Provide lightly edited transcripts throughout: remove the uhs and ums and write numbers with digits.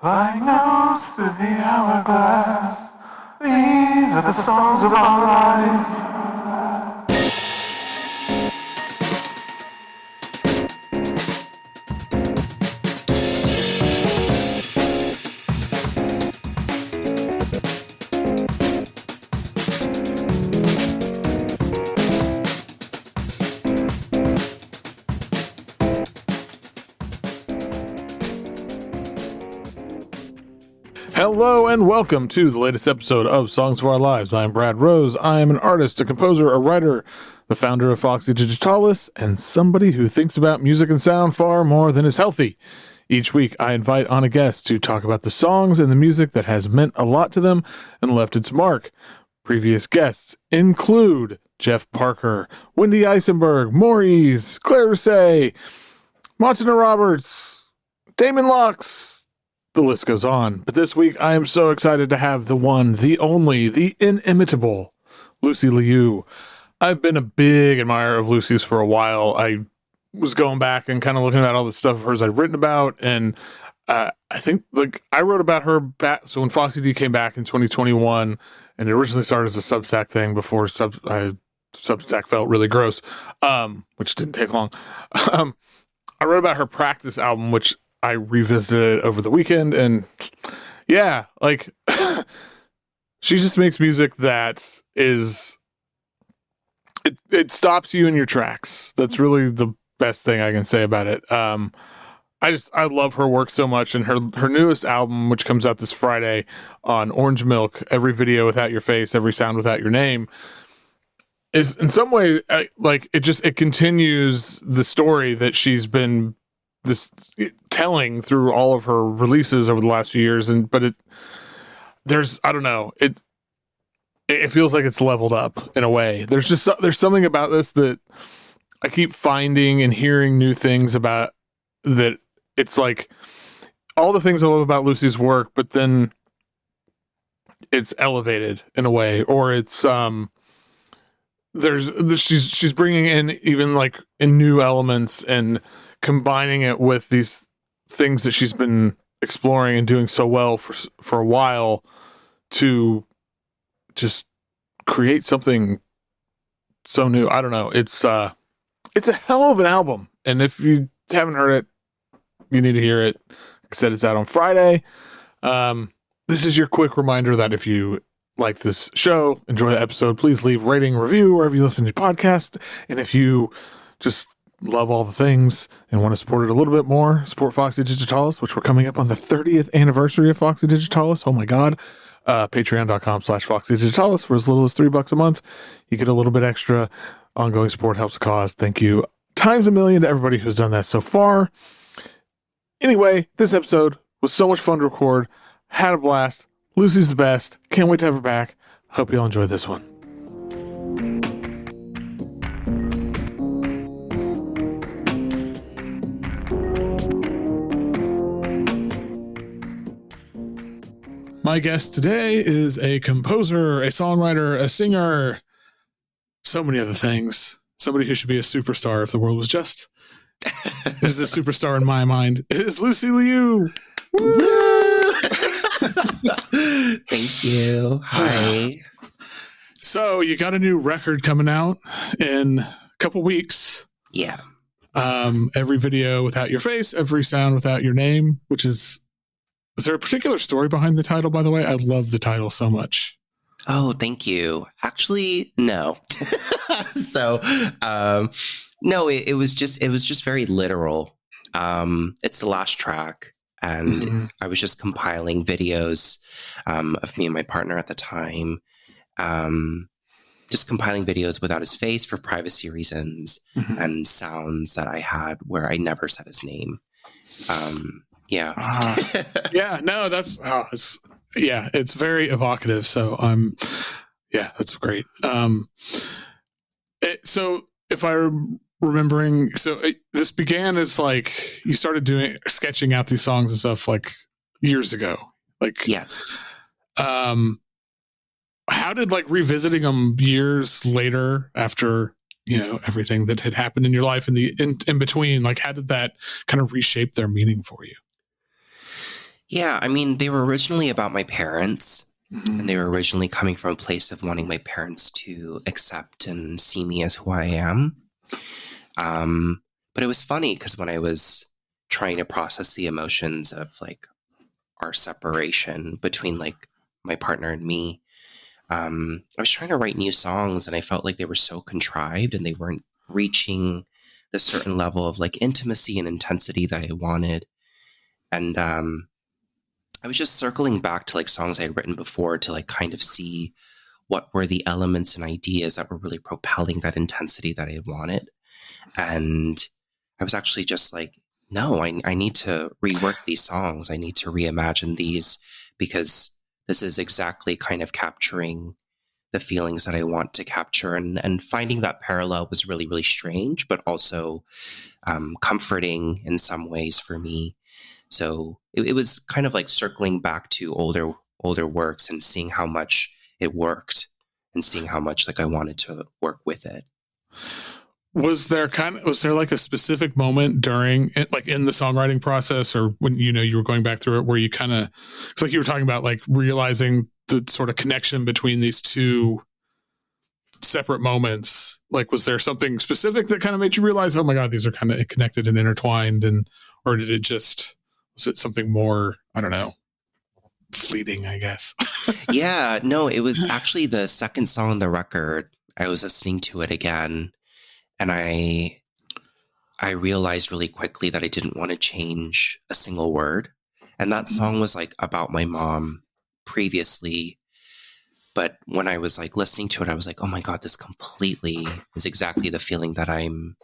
Flying nose through the hourglass. These are the songs of our lives. Hello and welcome to the latest episode of Songs of Our Lives. I'm Brad Rose. I am an artist, a composer, a writer, the founder of Foxy Digitalis, and somebody who thinks about music and sound far more than is healthy. Each week, I invite on a guest to talk about the songs and the music that has meant a lot to them and left its mark. Previous guests include Jeff Parker, Wendy Eisenberg, Maurice, Claire Rousset, Martina Roberts, Damon Lux. The list goes on. But this week, I am so excited to have the one, the only, the inimitable Lucy Liyou. I've been a big admirer of Lucy's for a while. I was going back and kind of looking at all the stuff of hers I'd written about, and I think I wrote about her back. So when Foxy D came back in 2021, and it originally started as a Substack thing before Substack felt really gross, which didn't take long. I wrote about her Practice album, which I revisited over the weekend, and yeah, she just makes music that is, it stops you in your tracks. That's really the best thing I can say about it. I love her work so much, and her newest album, which comes out this Friday on Orange Milk, Every Video Without Your Face, Every Sound Without Your Name, is in some way it continues the story that she's been telling through all of her releases over the last few years, but there's it feels like it's leveled up in a way. There's something about this that I keep finding and hearing new things about, that it's like all the things I love about Lucy's work, but then it's elevated in a way, or it's she's bringing in even in new elements and combining it with these things that she's been exploring and doing so well for a while, to just create something so new. I don't know. It's a hell of an album. And if you haven't heard it, you need to hear it. Like I said, it's out on Friday. This is your quick reminder that if you like this show, enjoy the episode, please leave rating, review wherever you listen to your podcast. And if you just love all the things and want to support it a little bit more, support Foxy Digitalis, which we're coming up on the 30th anniversary of Foxy Digitalis. Oh my God. Patreon.com/Foxy Digitalis for as little as $3 a month. You get a little bit extra. Ongoing support helps the cause. Thank you times a million to everybody who's done that so far. Anyway, this episode was so much fun to record. Had a blast. Lucy's the best. Can't wait to have her back. Hope you all enjoy this one. My guest today is a composer, a songwriter, a singer, so many other things. Somebody who should be a superstar if the world was just. Is the superstar in my mind. It is Lucy Liyou. Thank you. Hi. So you got a new record coming out in a couple weeks. Yeah. Every Video Without Your Face, Every Sound Without Your Name, which is there a particular story behind the title, by the way? I love the title so much. Oh, thank you. Actually, no. So, no, it was just very literal. It's the last track, and I was just compiling videos of me and my partner at the time, just compiling videos without his face for privacy reasons, and sounds that I had where I never said his name. Yeah. Yeah, no, it's very evocative. So that's great. So if I'm remembering, this began as you started sketching out these songs and stuff years ago. Yes. How did revisiting them years later after everything that had happened in your life in between, how did that kind of reshape their meaning for you? Yeah, I mean, they were originally about my parents, Mm-hmm. and they were originally coming from a place of wanting my parents to accept and see me as who I am. But it was funny because when I was trying to process the emotions of like our separation between like my partner and me, I was trying to write new songs, and I felt like they were so contrived and they weren't reaching the certain level of like intimacy and intensity that I wanted. And I was just circling back to like songs I had written before to like kind of see what were the elements and ideas that were really propelling that intensity that I wanted. And I was actually just like, no, I need to rework these songs. I need to reimagine these because this is exactly kind of capturing the feelings that I want to capture. And finding that parallel was really, really strange, but also comforting in some ways for me. So it was kind of like circling back to older works and seeing how much it worked and seeing how much like I wanted to work with it. Was there like a specific moment during it, like in the songwriting process, or when you were going back through it, where you kind of, it's like you were talking about like realizing the sort of connection between these two separate moments? Like, was there something specific that kind of made you realize, oh my God, these are kind of connected and intertwined, or was it something more, I don't know, fleeting, I guess? Yeah, no, it was actually the second song on the record. I was listening to it again, and I realized really quickly that I didn't want to change a single word. And that song was like about my mom previously. But when I was like listening to it, I was like, oh my God, this completely is exactly the feeling that I'm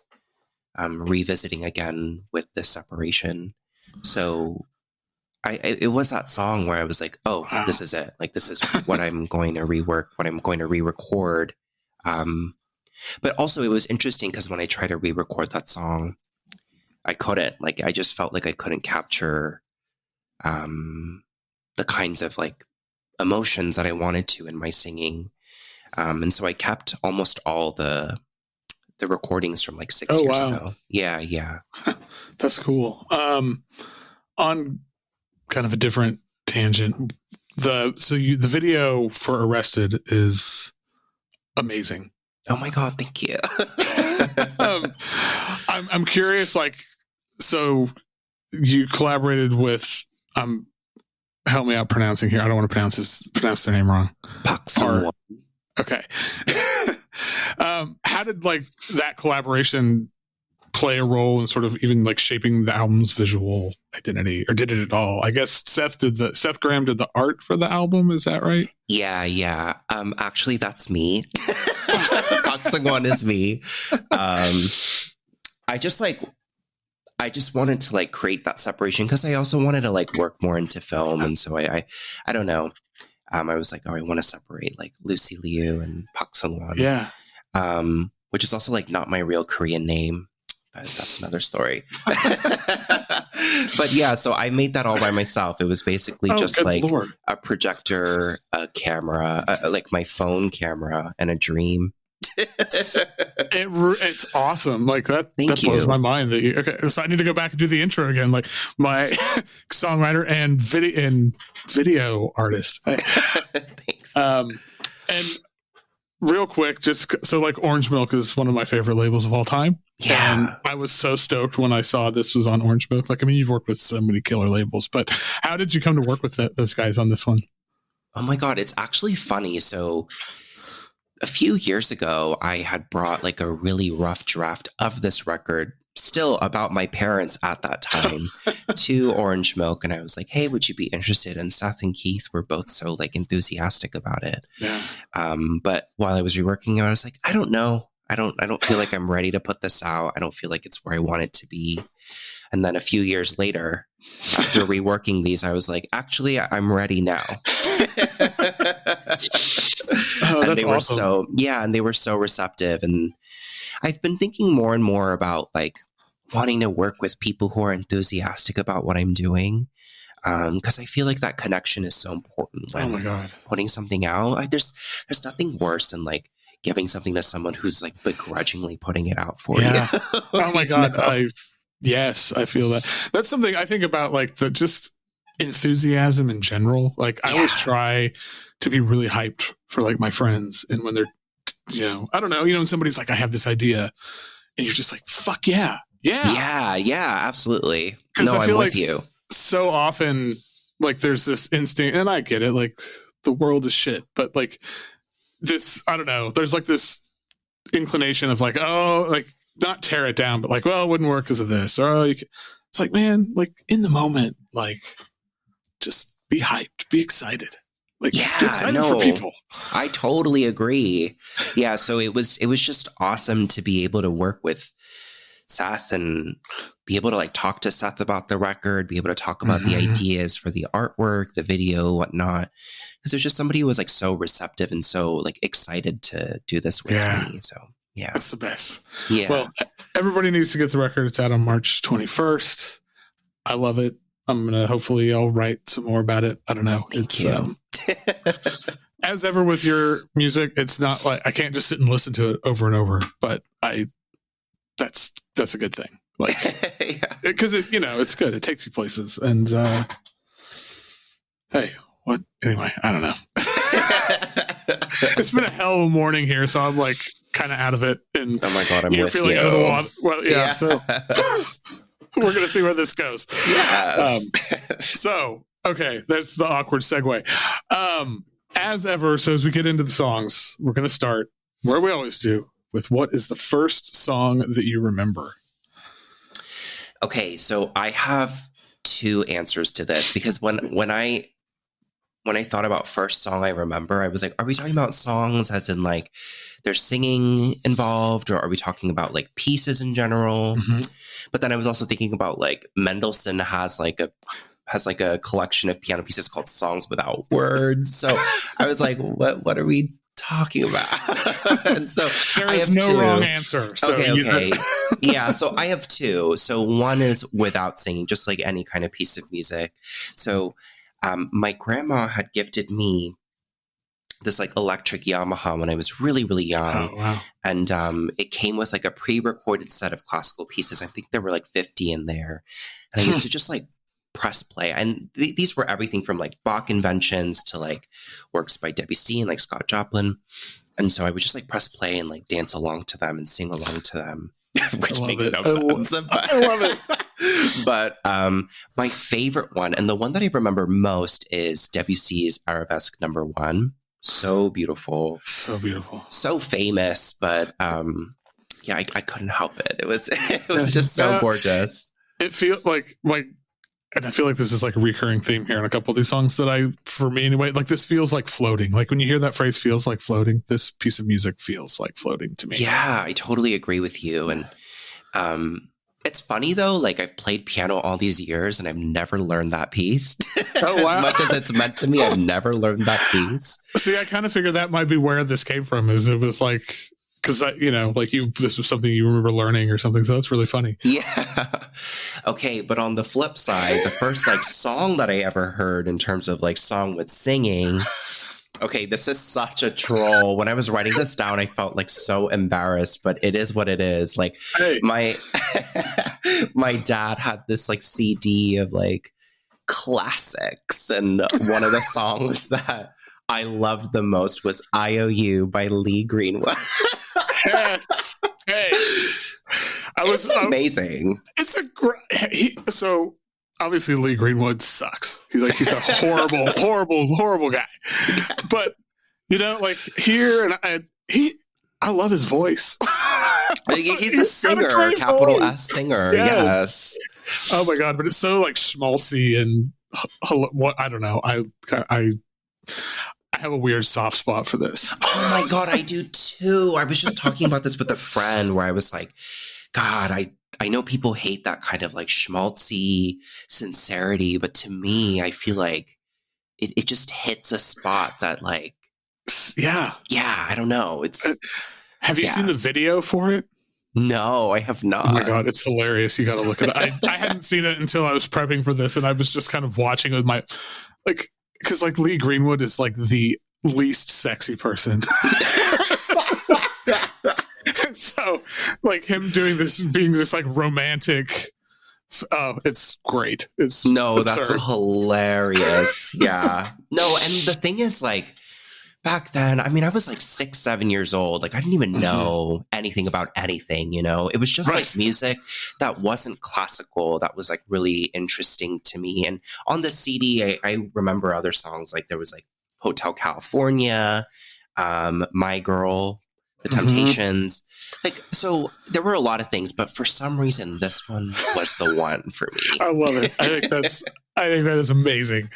revisiting again with this separation. So it was that song where I was like, oh, Wow. This is it. Like, this is what I'm going to rework, what I'm going to re-record. But also it was interesting because when I tried to re-record that song, I couldn't. Like, I just felt like I couldn't capture the kinds of like emotions that I wanted to in my singing. And so I kept almost all the recordings from like 6 years ago. Yeah. That's cool. On kind of a different tangent, the video for Arrested is amazing. Oh my God, thank you. I'm curious, like, so you collaborated with help me out pronouncing here. I don't want to pronounce their name wrong. Foxy. Okay. How did like that collaboration play a role in sort of even like shaping the album's visual identity, or did it at all? I guess Seth Graham did the art for the album. Is that right? Yeah. Actually, that's me. Foxy is me. I just wanted to like create that separation because I also wanted to like work more into film, and so I don't know. I was like, oh, I want to separate like Lucy Liyou and Park Sung-won. Yeah. Which is also like not my real Korean name, but that's another story. But yeah, so I made that all by myself. It was basically just like Lord. a projector, a camera, like my phone camera, and a dream. It's awesome. Like that blows my mind. Okay, so I need to go back and do the intro again. Like my songwriter and video artist. Thanks. And real quick, just so like Orange Milk is one of my favorite labels of all time. Yeah. And I was so stoked when I saw this was on Orange Milk. Like, I mean, you've worked with so many killer labels, but how did you come to work with those guys on this one? Oh my God, it's actually funny. So a few years ago, I had brought like a really rough draft of this record, still about my parents at that time, to Orange Milk. And I was like, hey, would you be interested? And Seth and Keith were both so like enthusiastic about it. Yeah. But while I was reworking it, I was like, I don't know. I don't feel like I'm ready to put this out. I don't feel like it's where I want it to be. And then a few years later, after reworking these, I was like, actually, I'm ready now. And they were awesome. And they were so receptive. And I've been thinking more and more about like wanting to work with people who are enthusiastic about what I'm doing. Because I feel like that connection is so important when putting something out. There's nothing worse than like giving something to someone who's like begrudgingly putting it out for you. Oh my God. Yes, I feel that. That's something I think about, like just enthusiasm in general. Like I always try to be really hyped for like my friends, and when they're, I don't know, when somebody's like, I have this idea, and you're just like, fuck yeah, absolutely. No, I feel I'm like with you. So often, like there's this instinct, and I get it, like the world is shit, but like this, I don't know, there's like this inclination of like, oh, like not tear it down, but like, well, it wouldn't work because of this, or it's like, man, like in the moment, like just be hyped, be excited. Like, be excited for people. I totally agree. Yeah, so it was just awesome to be able to work with Seth and be able to like talk to Seth about the record, be able to talk about the ideas for the artwork, the video, whatnot. Because there's just somebody who was like so receptive and so like excited to do this with me. So yeah, that's the best. Yeah. Well, everybody needs to get the record. It's out on March 21st. I love it. Hopefully I'll write some more about it. I don't know. Thank you. As ever with your music, it's not like I can't just sit and listen to it over and over, but that's a good thing. Like, because it's good. It takes you places. And hey, what? Anyway, I don't know. It's been a hell of a morning here, so I'm like kind of out of it. And oh my god, I'm with feeling you. out of the water. Well, yeah. So we're gonna see where this goes. Yes. So okay, that's the awkward segue. As ever, so as we get into the songs, we're gonna start where we always do, with what is the first song that you remember? Okay, so I have two answers to this, because when I thought about first song I remember, I was like, are we talking about songs as in like there's singing involved, or are we talking about like pieces in general? But then I was also thinking about like Mendelssohn has like a collection of piano pieces called Songs Without Words. So I was like, what are we talking about? And so there is no wrong answer. So okay. Yeah, so I have two. So one is without singing, just like any kind of piece of music. So my grandma had gifted me this like electric Yamaha when I was really, really young. Oh, wow. And it came with like a pre-recorded set of classical pieces. I think there were like 50 in there. And I used to just like press play. And these were everything from like Bach inventions to like works by Debussy and like Scott Joplin. And so I would just like press play and like dance along to them and sing along to them, which makes no sense. I love it. But my favorite one, and the one that I remember most, is Debussy's Arabesque No. 1. So beautiful. So beautiful. So famous, but yeah, I couldn't help it. It was just so gorgeous. It feels like and I feel like this is like a recurring theme here in a couple of these songs that for me anyway, like this feels like floating. Like when you hear that phrase, feels like floating, this piece of music feels like floating to me. Yeah, I totally agree with you. And it's funny though, like I've played piano all these years and I've never learned that piece. Oh, wow. As much as it's meant to me, I've never learned that piece. See, I kind of figured that might be where this came from, is it was like, because like this was something you remember learning or something, so that's really funny. Yeah. Okay, but on the flip side, the first like song that I ever heard in terms of like song with singing. Okay, this is such a troll. When I was writing this down, I felt like so embarrassed, but it is what it is. Like my dad had this like CD of like classics, and one of the songs that I loved the most was I.O.U. by Lee Greenwood. Yes. Hey. It's amazing. It's so obviously Lee Greenwood sucks. He's a horrible, horrible guy. But like here, and I love his voice. He's a singer, capital voice. S singer. Yes. Oh my god! But it's so like schmaltzy and what I don't know. I have a weird soft spot for this. Oh my god, I do too. I was just talking about this with a friend where I was like, God, I know people hate that kind of like schmaltzy sincerity, but to me, I feel like it just hits a spot that like, yeah, I don't know. Have you seen the video for it? No, I have not. Oh my god, it's hilarious. You got to look at it. I hadn't seen it until I was prepping for this, and I was just kind of watching with my because like Lee Greenwood is like the least sexy person. So like him doing this, being this like romantic Oh, it's great. It's No, absurd. that's hilarious. Yeah. No, and the thing is, like, back then, I mean, I was like 6, 7 years old. Like, I didn't even know anything about anything, you know? It was just like music that wasn't classical, that was like really interesting to me. And on the CD, I remember other songs, like there was like Hotel California, My Girl, The Temptations. Like, so there were a lot of things, but for some reason, this one was the one for me. I love it. I think that is amazing.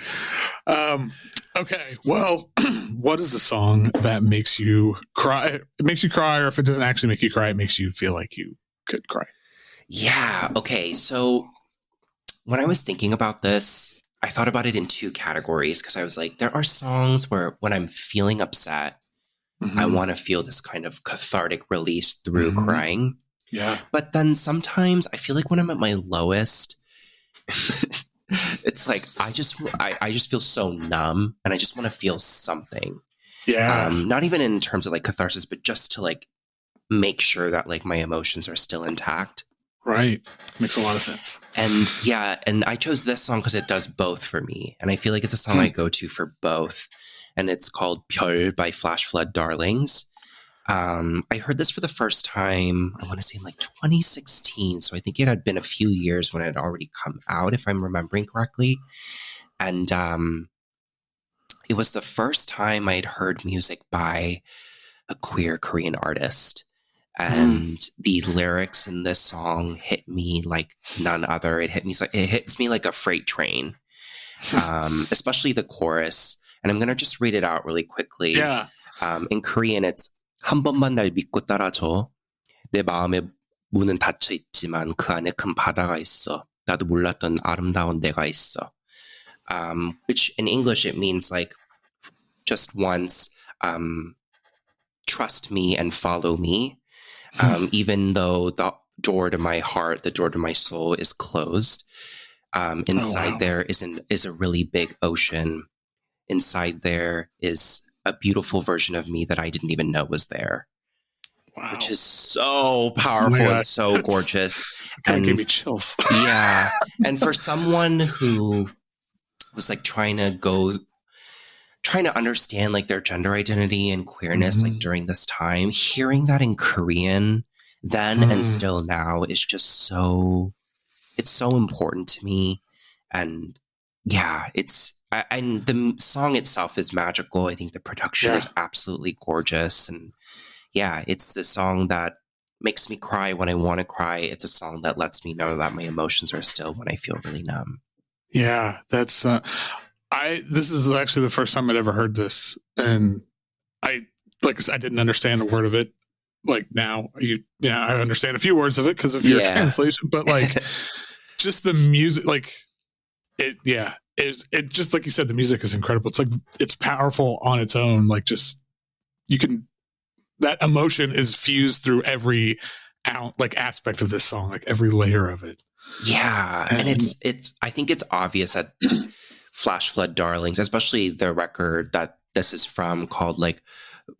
Okay, well, what is the song that makes you cry? It makes you cry, or if it doesn't actually make you cry, it makes you feel like you could cry. Yeah. Okay. So when I was thinking about this, I thought about it in 2 categories because I was like, there are songs where when I'm feeling upset, I want to feel this kind of cathartic release through crying. Yeah. But then sometimes I feel like when I'm at my lowest, it's like I just feel so numb and I just want to feel something. Yeah. Not even in terms of like catharsis, but just to like make sure that like my emotions are still intact. Right. Makes a lot of sense. And yeah, and I chose this song because it does both for me. And I feel like it's a song I go to for both. And it's called Byeol by Flash Flood Darlings. I heard this for the first time, I want to say in like 2016. So I think it had been a few years when it had already come out, if I'm remembering correctly. And it was the first time I'd heard music by a queer Korean artist. And the lyrics in this song hit me like none other. It hits me like a freight train, especially the chorus. And I'm going to just read it out really quickly. Yeah. In Korean, it's 한 번만 날 믿고 따라줘. 내 마음의 문은 닫혀 있지만 그 안에 큰 바다가 있어. 나도 몰랐던 아름다운 내가 있어. Which in English, it means like just once, trust me and follow me. Even though the door to my heart, the door to my soul is closed. Inside there is a really big ocean. Inside there is a beautiful version of me that I didn't even know was there. Wow. Which is so powerful and so gorgeous. And gave me chills. Yeah. And for someone who was like trying to understand like their gender identity and queerness like during this time, hearing that in Korean then and still now is just it's so important to me. And yeah, and the song itself is magical. I think the production is absolutely gorgeous. And yeah, it's the song that makes me cry when I want to cry. It's a song that lets me know that my emotions are still when I feel really numb. Yeah, that's this is actually the first time I'd ever heard this, and I didn't understand a word of it. Like now, I understand a few words of it because of your translation, but like just the music, like it just like you said, the music is incredible. It's like it's powerful on its own. Like just that emotion is fused through every aspect of this song, like every layer of it. Yeah, and it's I think it's obvious that Flash Flood Darlings, especially the record that this is from called like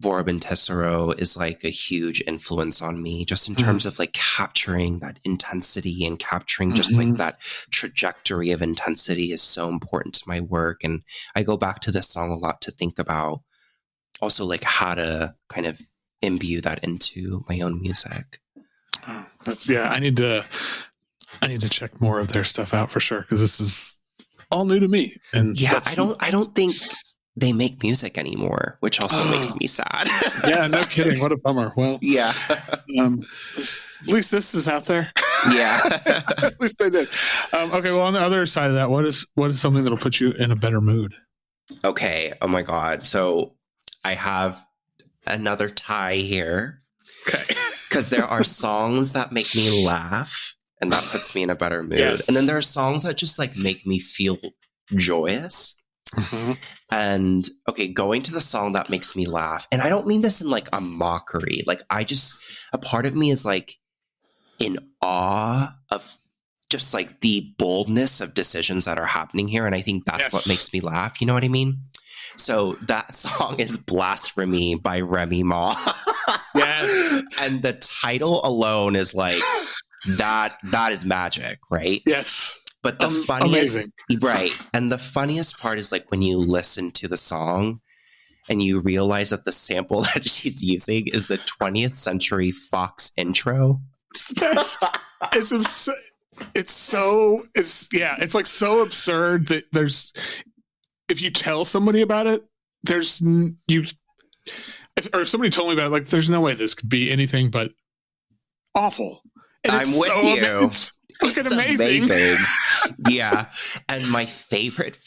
Vorben Tessero, is like a huge influence on me just in terms of like capturing that intensity and capturing just like that trajectory of intensity is so important to my work. And I go back to this song a lot to think about also like how to kind of imbue that into my own music. I need to check more of their stuff out for sure, because this is all new to me. And I don't think they make music anymore, which also makes me sad. Yeah, no kidding. What a bummer. Well, yeah. At least this is out there. Yeah. At least they did. Okay, well, on the other side of that, what is something that'll put you in a better mood? Okay. Oh my God. So I have another tie here. Okay. Because there are songs that make me laugh, and that puts me in a better mood. Yes. And then there are songs that just like make me feel joyous. And okay, going to the song that makes me laugh, and I don't mean this in like a mockery. Like a part of me is like in awe of just like the boldness of decisions that are happening here. And I think that's what makes me laugh. You know what I mean? So that song is Blasremy by Remy Ma. Yes. And the title alone is like, that is magic, right? Yes. But the funniest, amazing. right? And the funniest part is like when you listen to the song and you realize that the sample that she's using is the 20th century Fox intro. It's the best. It's like so absurd that if you tell somebody about it, if somebody told me about it, like there's no way this could be anything but awful. And I'm with you. It's fucking amazing. Yeah. And my favorite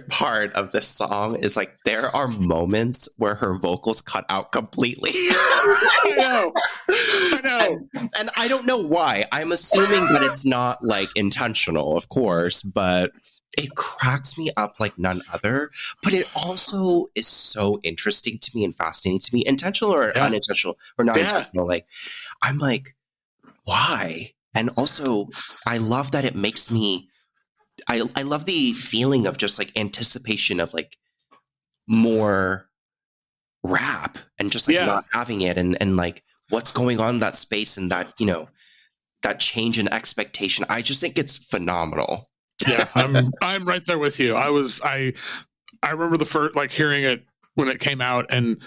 part of this song is like there are moments where her vocals cut out completely. I know. And I don't know why. I'm assuming that it's not like intentional, of course, but it cracks me up like none other. But it also is so interesting to me and fascinating to me, intentional or unintentional or not intentional. Like I'm like, why? And also I love that it makes me I love the feeling of just like anticipation of like more rap and just like not having it and like what's going on in that space and that, you know, that change in expectation. I just think it's phenomenal. Yeah, I'm right there with you. I remember the first like hearing it when it came out and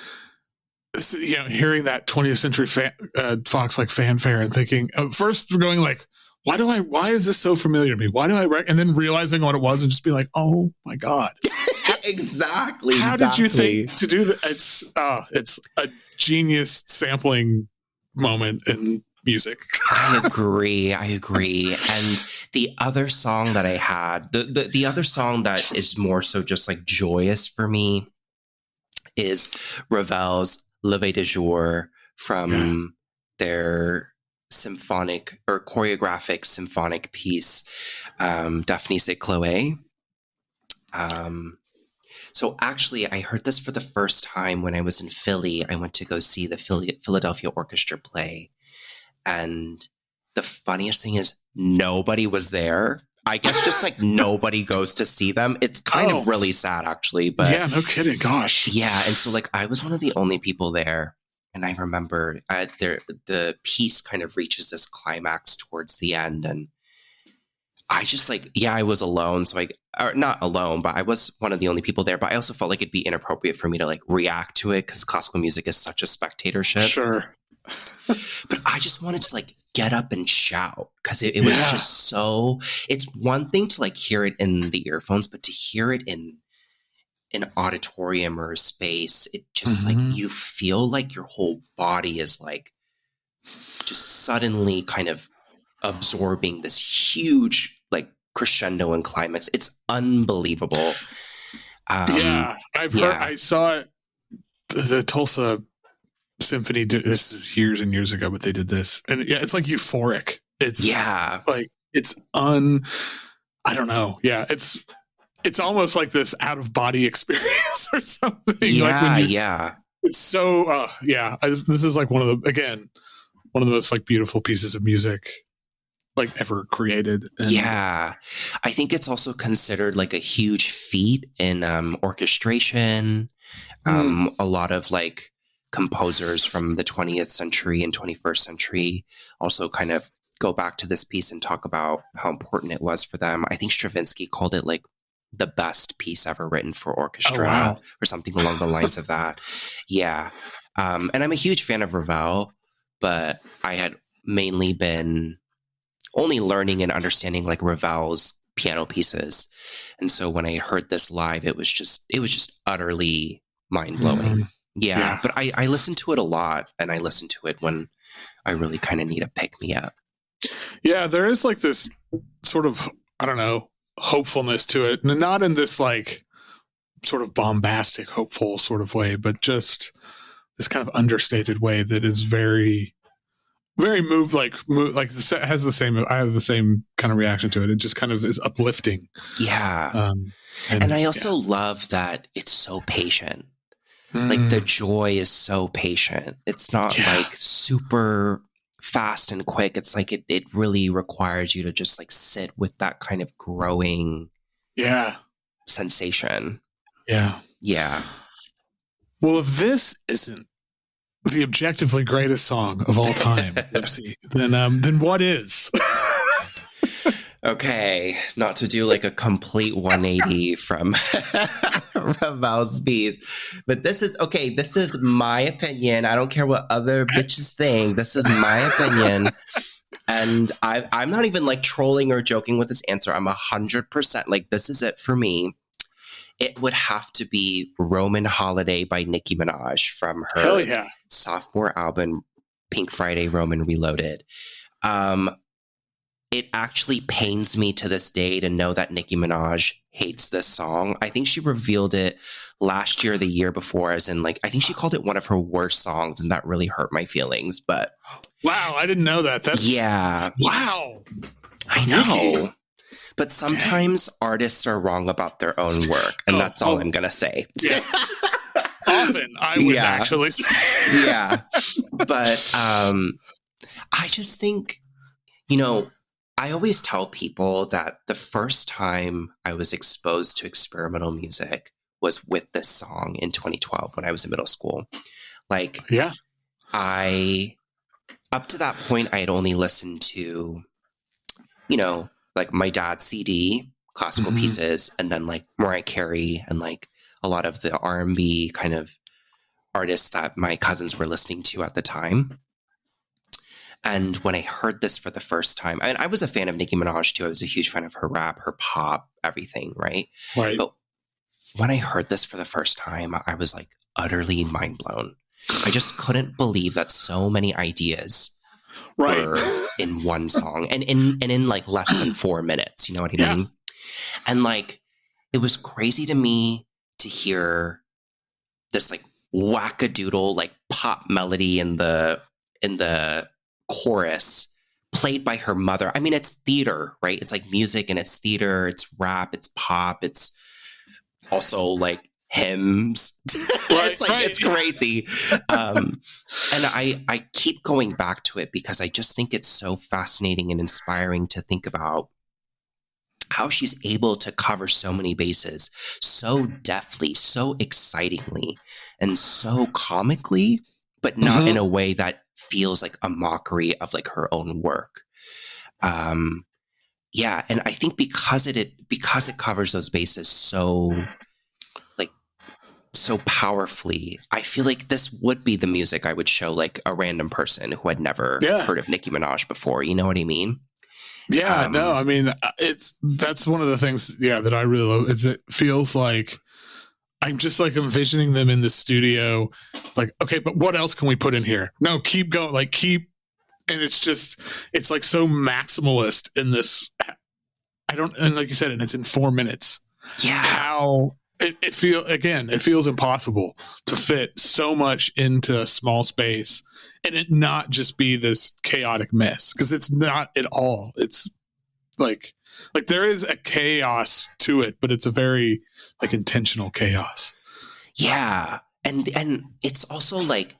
you know hearing that 20th century Fox like fanfare and thinking first going like why is this so familiar to me? Why do I and then realizing what it was and just be like, oh my God. Exactly. How did you think to do that? It's a genius sampling moment in music. I agree. And the other song that I had, the other song that is more so just like joyous for me is Ravel's Levé de Jour from their symphonic or choreographic symphonic piece, Daphne et Chloé. So actually, I heard this for the first time when I was in Philly. I went to go see the Philadelphia Orchestra play. And the funniest thing is nobody was there. I guess just like nobody goes to see them. It's kind of really sad, actually. But yeah, no kidding. Gosh. Yeah. And so like I was one of the only people there. And I remember the piece kind of reaches this climax towards the end. And I just like, I was alone. So or not alone, but I was one of the only people there. But I also felt like it'd be inappropriate for me to like react to it because classical music is such a spectatorship. Sure. But I just wanted to like get up and shout because it was just so, it's one thing to like hear it in the earphones, but to hear it in an auditorium or a space, it just like you feel like your whole body is like just suddenly kind of absorbing this huge like crescendo and climax. It's unbelievable. I've heard, I saw it, the Tulsa Symphony this is years and years ago, but they did this and it's like euphoric. It's like it's I don't know. Yeah, it's almost like this out of body experience or something. It's so this is like one of the most like beautiful pieces of music like ever created. And I think it's also considered like a huge feat in orchestration. A lot of like composers from the 20th century and 21st century also kind of go back to this piece and talk about how important it was for them. I think Stravinsky called it like the best piece ever written for orchestra or something along the lines of that. And I'm a huge fan of Ravel, but I had mainly been only learning and understanding like Ravel's piano pieces. And so when I heard this live, it was just utterly mind-blowing. But I listen to it a lot, and I listen to it when I really kind of need a pick-me-up. Yeah, there is like this sort of, I don't know, hopefulness to it. And not in this like sort of bombastic, hopeful sort of way, but just this kind of understated way that is very, very moved, like has the same, I have the same kind of reaction to it. It just kind of is uplifting. And I also love that it's so patient. Like the joy is so patient. It's not like super fast and quick. It's like it really requires you to just like sit with that kind of growing sensation. Well, if this isn't the objectively greatest song of all time, Lucy, then what is? Okay, not to do like a complete 180 from Ravel's Bees, but this is my opinion. I don't care what other bitches think. This is my opinion. And I'm not even like trolling or joking with this answer. I'm 100% like, this is it for me. It would have to be Roman Holiday by Nicki Minaj from her sophomore album, Pink Friday, Roman Reloaded. It actually pains me to this day to know that Nicki Minaj hates this song. I think she revealed it last year, the year before, as in like, I think she called it one of her worst songs, and that really hurt my feelings. But wow, I didn't know that. Wow. I know. But sometimes artists are wrong about their own work, and that's all I'm gonna say. Yeah. Often, I would actually say. Yeah. But I just think, I always tell people that the first time I was exposed to experimental music was with this song in 2012 when I was in middle school. Like, up to that point, I had only listened to, like my dad's CD, classical pieces, and then like Mariah Carey and like a lot of the R&B kind of artists that my cousins were listening to at the time. And when I heard this for the first time, and I was a fan of Nicki Minaj too. I was a huge fan of her rap, her pop, everything, right? Right. But when I heard this for the first time, I was like utterly mind blown. I just couldn't believe that so many ideas were in one song and in like less than 4 minutes. You know what I mean? And like, it was crazy to me to hear this like wackadoodle, like pop melody in the chorus played by her mother. I mean, it's theater, right? It's like music and it's theater, it's rap, it's pop, it's also like hymns. It's crazy. And I keep going back to it because I just think it's so fascinating and inspiring to think about how she's able to cover so many bases so deftly, so excitingly, and so comically, but not in a way that feels like a mockery of like her own work. And I think because it covers those bases so powerfully, I feel like this would be the music I would show like a random person who had never heard of Nicki Minaj before. You know what I mean? Yeah, no, I mean, that's one of the things, that I really love. Is it feels like I'm just like envisioning them in the studio, like, okay, but what else can we put in here? No, keep going, like and it's like so maximalist in this. And like you said, and it's in 4 minutes. Yeah. How it feels impossible to fit so much into a small space and it not just be this chaotic mess, because it's not at all. It's like there is a chaos to it, but it's a very like intentional chaos. Yeah. And it's also like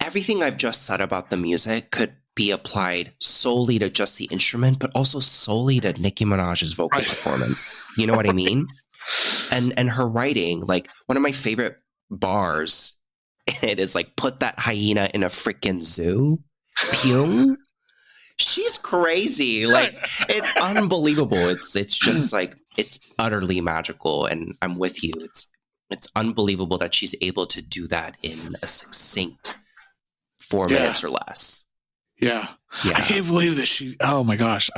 everything I've just said about the music could be applied solely to just the instrument, but also solely to Nicki Minaj's vocal performance. You know what I mean? And her writing, like one of my favorite bars in it is like, put that hyena in a freaking zoo. Pyong. She's crazy. Like, it's unbelievable. It's just like, it's utterly magical. And I'm with you. It's unbelievable that she's able to do that in a succinct 4 minutes or less. Yeah. I can't believe that oh my gosh.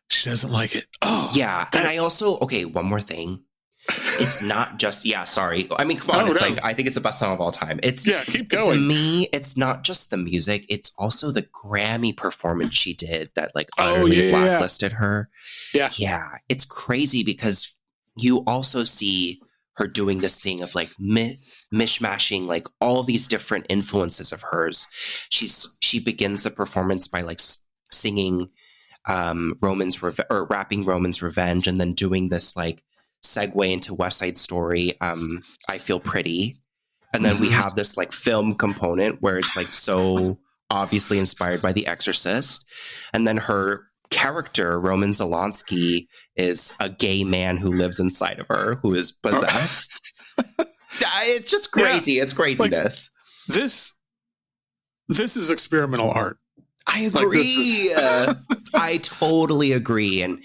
She doesn't like it. Oh, yeah. And I also, one more thing. It's not just, sorry. I mean, come on. Like, I think it's the best song of all time. Keep going. To me, it's not just the music. It's also the Grammy performance she did that like utterly blacklisted her. Yeah. Yeah. It's crazy because you also see her doing this thing of like mishmashing like all these different influences of hers. She begins the performance by like singing rapping Roman's Revenge, and then doing this like segue into West Side Story, I Feel Pretty. And then we have this like film component where it's like so obviously inspired by The Exorcist. And then her character, Roman Zelensky, is a gay man who lives inside of her, who is possessed. It's just crazy. It's craziness. This is experimental art. I agree. I totally agree. And,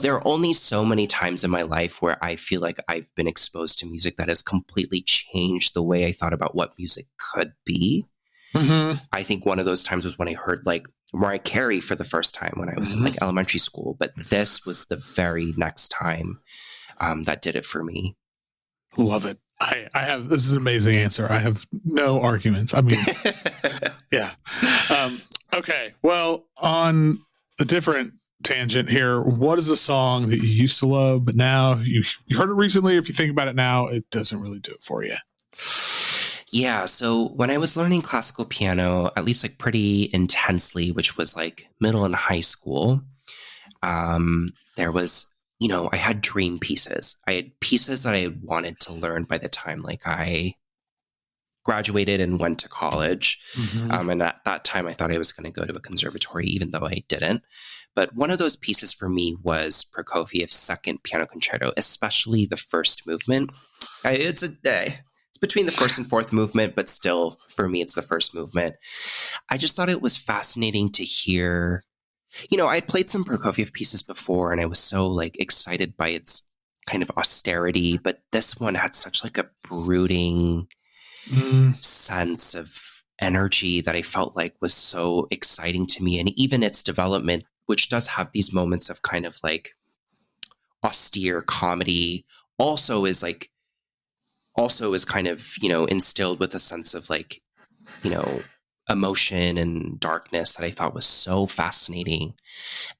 there are only so many times in my life where I feel like I've been exposed to music that has completely changed the way I thought about what music could be. Mm-hmm. I think one of those times was when I heard like Mariah Carey for the first time when I was in like elementary school. But this was the very next time that did it for me. Love it. This is an amazing answer. I have no arguments. I mean, yeah. Okay. Well, on a different tangent here, what is a song that you used to love, but now you heard it recently? If you think about it now, it doesn't really do it for you. Yeah. So when I was learning classical piano, at least like pretty intensely, which was like middle and high school, there was, I had dream pieces. I had pieces that I wanted to learn by the time like I graduated and went to college. And at that time, I thought I was going to go to a conservatory, even though I didn't. But one of those pieces for me was Prokofiev's Second Piano Concerto, especially the first movement. It's between the first and fourth movement, but still, for me, it's the first movement. I just thought it was fascinating to hear. I had played some Prokofiev pieces before, and I was so like excited by its kind of austerity, but this one had such like a brooding sense of energy that I felt like was so exciting to me. And even its development, which does have these moments of kind of like austere comedy, also is kind of, instilled with a sense of like, emotion and darkness that I thought was so fascinating.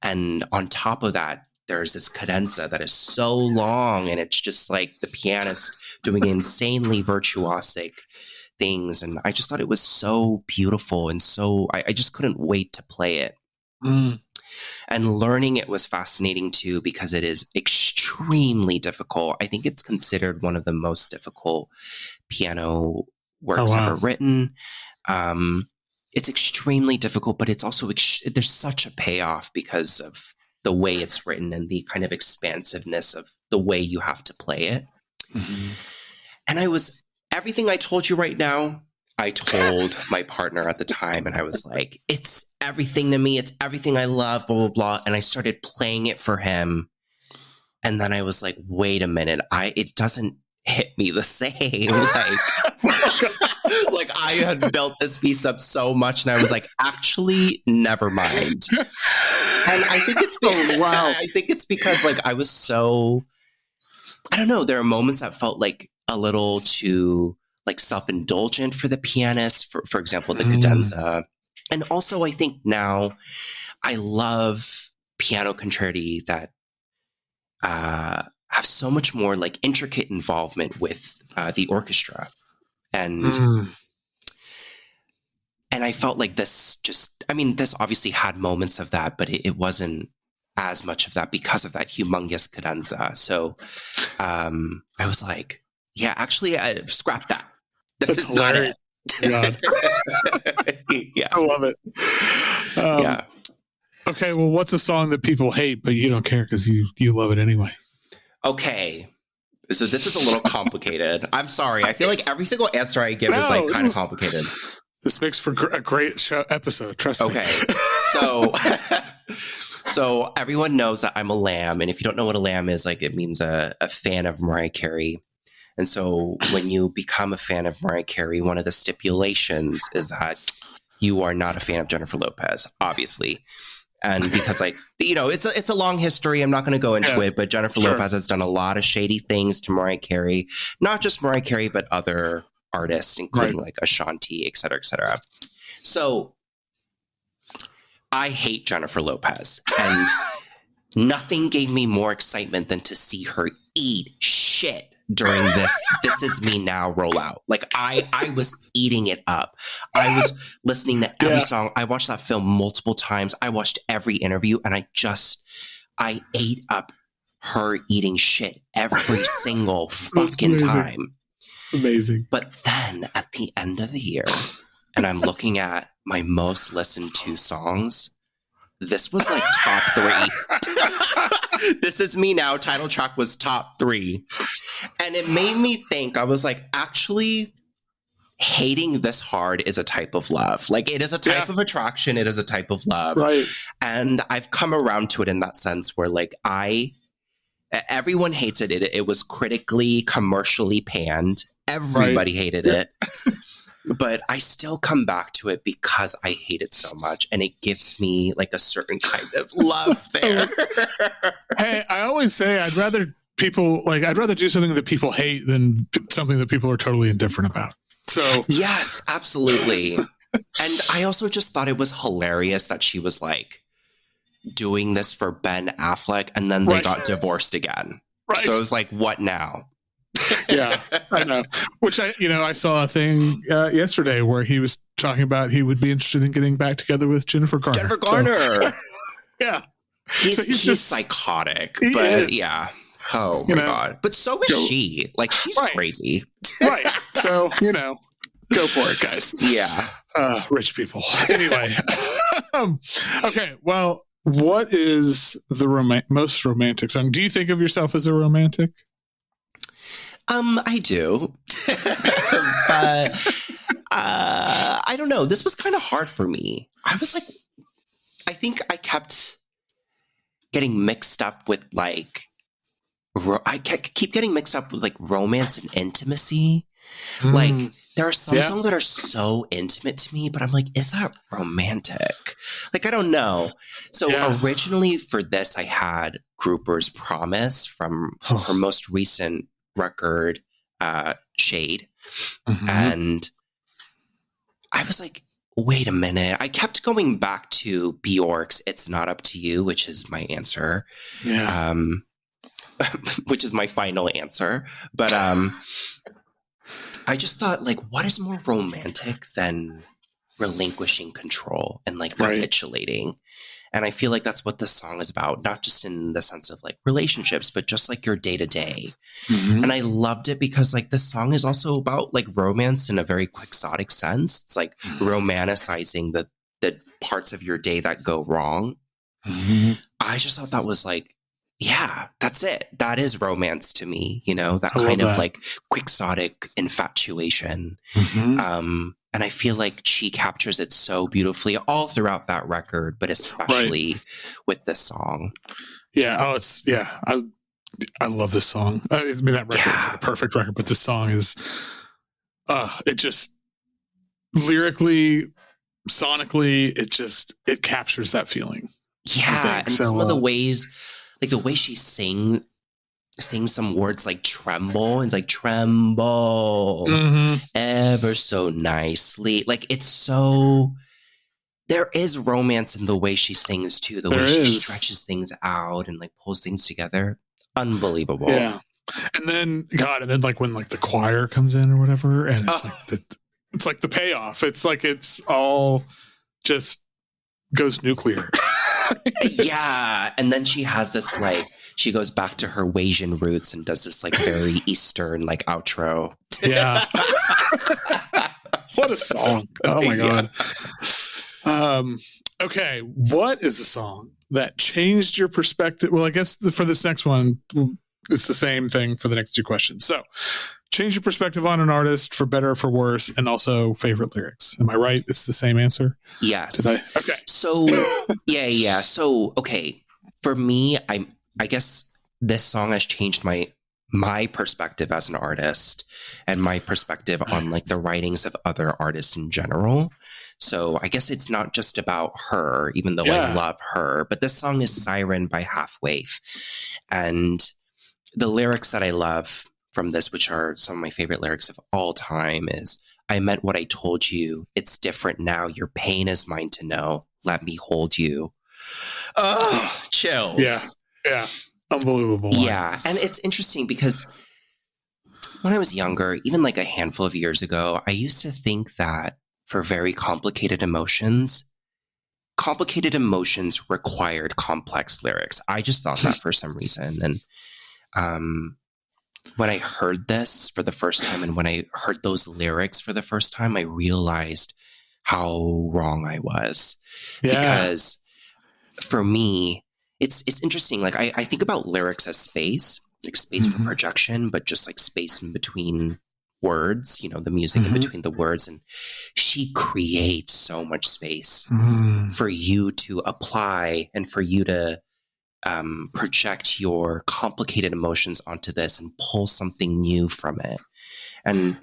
And on top of that, there's this cadenza that is so long, and it's just like the pianist doing insanely virtuosic things. And I just thought it was so beautiful, and so I just couldn't wait to play it. And learning it was fascinating too, because it is extremely difficult. I think it's considered one of the most difficult piano works ever written. It's extremely difficult, but it's also, there's such a payoff because of the way it's written and the kind of expansiveness of the way you have to play it. And everything I told you right now, I told my partner at the time, and I was like, it's everything to me. It's everything I love, blah, blah, blah. And I started playing it for him. And then I was like, wait a minute, it doesn't hit me the same. Like I had built this piece up so much, and I was like, actually, never mind. And I think it's because like I was so, I don't know, there are moments that felt like a little too like self-indulgent for the pianist, for example, the cadenza. And also I think now I love piano concerti that have so much more like intricate involvement with the orchestra. And I felt like this obviously had moments of that, but it wasn't as much of that because of that humongous cadenza. So I was like, yeah, actually, I scrapped that. This is hilarious. Not it. Yeah. I love it. Yeah. Okay, well, what's a song that people hate, but you don't care because you love it anyway? Okay. So this is a little complicated. I'm sorry. I feel like every single answer I give is like kind of complicated. This makes for a great episode. Trust me. Okay. So everyone knows that I'm a lamb. And if you don't know what a lamb is, like it means a fan of Mariah Carey. And so when you become a fan of Mariah Carey, one of the stipulations is that you are not a fan of Jennifer Lopez, obviously. And because like, it's a long history. I'm not going to go into it, but Jennifer Lopez has done a lot of shady things to Mariah Carey, not just Mariah Carey, but other artists, including like Ashanti, et cetera, et cetera. So I hate Jennifer Lopez, and nothing gave me more excitement than to see her eat shit during This Is Me Now rollout. Like I was eating it up. I was listening to every song. I watched that film multiple times. I watched every interview, and I ate up her eating shit every single fucking time. Amazing. But then at the end of the year, and I'm looking at my most listened to songs, this was like top 3. This Is Me Now title track was top 3. And it made me think, I was like, actually, hating this hard is a type of love. Like, it is a type of attraction. It is a type of love. Right. And I've come around to it in that sense where, like, everyone hates it. It was critically, commercially panned. Everybody hated it. But I still come back to it because I hate it so much. And it gives me like a certain kind of love there. Hey, I always say I'd rather do something that people hate than something that people are totally indifferent about. So yes, absolutely. And I also just thought it was hilarious that she was like doing this for Ben Affleck and then they got divorced again. Right. So it was like, what now? Yeah, I know. Which I saw a thing yesterday where he was talking about he would be interested in getting back together with Jennifer Garner. So, yeah. He's just psychotic. Yeah. Oh my God. But so is she. Like, she's crazy. Right. So, go for it, guys. Yeah. Rich people. Anyway. Okay. Well, what is the most romantic song? Do you think of yourself as a romantic? I do. But I don't know. This was kind of hard for me. I was like, I think I kept getting mixed up with like, I keep getting mixed up with like romance and intimacy. Like, there are some songs that are so intimate to me, but I'm like, is that romantic? Like, I don't know. So originally for this, I had Grouper's Promise from her most recent record, Shade. And I was like, wait a minute. I kept going back to Bjork's It's Not Up to You, which is my answer. Yeah. Which is my final answer. But I just thought, like, what is more romantic than relinquishing control and like capitulating? And I feel like that's what this song is about, not just in the sense of like relationships, but just like your day to day. And I loved it because like this song is also about like romance in a very quixotic sense. It's like romanticizing the parts of your day that go wrong. I just thought that was like, yeah, that's it. That is romance to me, that kind of like quixotic infatuation. And I feel like she captures it so beautifully all throughout that record, but especially with this song. Yeah. Oh, I love this song. I mean, that record is like a perfect record, but this song is, it just lyrically, sonically, it captures that feeling. Yeah. And some of the ways, like the way she sing some words like tremble and like tremble ever so nicely. Like, it's so, there is romance in the way she sings too. The way she stretches things out and like pulls things together. Unbelievable. Yeah. And then like when like the choir comes in or whatever, and it's like the payoff. It's like it's all just goes nuclear. Yeah. And then she has this like, she goes back to her Asian roots and does this like very Eastern like outro. Yeah. What a song. Oh my God. Okay. What is the song that changed your perspective? Well, I guess for this next one, it's the same thing for the next two questions. So change your perspective on an artist for better or for worse, and also favorite lyrics. Am I right? It's the same answer? Yes. Okay. So, yeah. So, okay. For me, I guess this song has changed my perspective as an artist and my perspective on like the writings of other artists in general. So I guess it's not just about her, even though I love her, but this song is Siren by Half Wave. And the lyrics that I love from this, which are some of my favorite lyrics of all time, is I meant what I told you. It's different now. Your pain is mine to know. Let me hold you. Oh, chills. Yeah. Unbelievable. Yeah. And it's interesting because when I was younger, even like a handful of years ago, I used to think that for very complicated emotions required complex lyrics. I just thought that for some reason. And when I heard this for the first time and when I heard those lyrics for the first time, I realized how wrong I was. Yeah. Because for me, it's interesting. Like I think about lyrics as space, like space for projection, but just like space in between words, the music in between the words. And she creates so much space for you to apply and for you to project your complicated emotions onto this and pull something new from it. And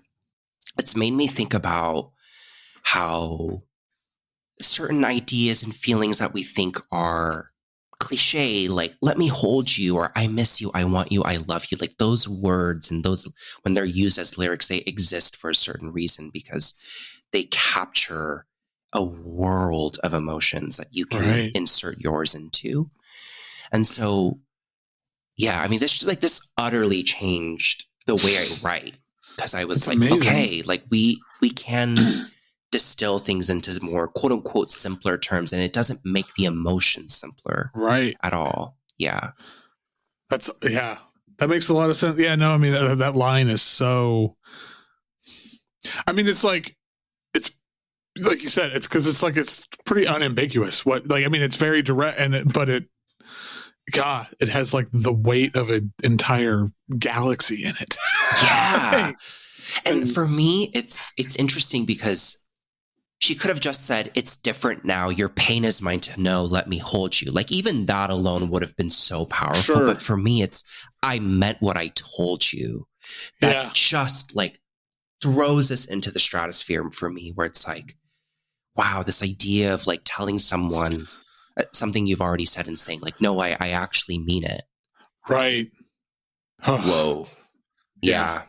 it's made me think about how certain ideas and feelings that we think are cliche, like let me hold you, or I miss you, I want you, I love you, like those words and those, when they're used as lyrics, they exist for a certain reason because they capture a world of emotions that you can insert yours into. And so, yeah, I mean, this utterly changed the way I write, because I was amazing. Okay, like we can distill things into more quote unquote simpler terms, and it doesn't make the emotion simpler at all. Yeah. That makes a lot of sense. Yeah, no, I mean, that line is so, I mean, it's like you said, it's because it's pretty unambiguous. It's very direct, but it has like the weight of an entire galaxy in it. Yeah. And for me, it's interesting because she could have just said, it's different now. Your pain is mine to know. Let me hold you. Like even that alone would have been so powerful. Sure. But for me, it's, I meant what I told you. That just like throws us into the stratosphere for me, where it's like, wow, this idea of like telling someone something you've already said and saying like, no, I actually mean it. Right. Whoa. Yeah.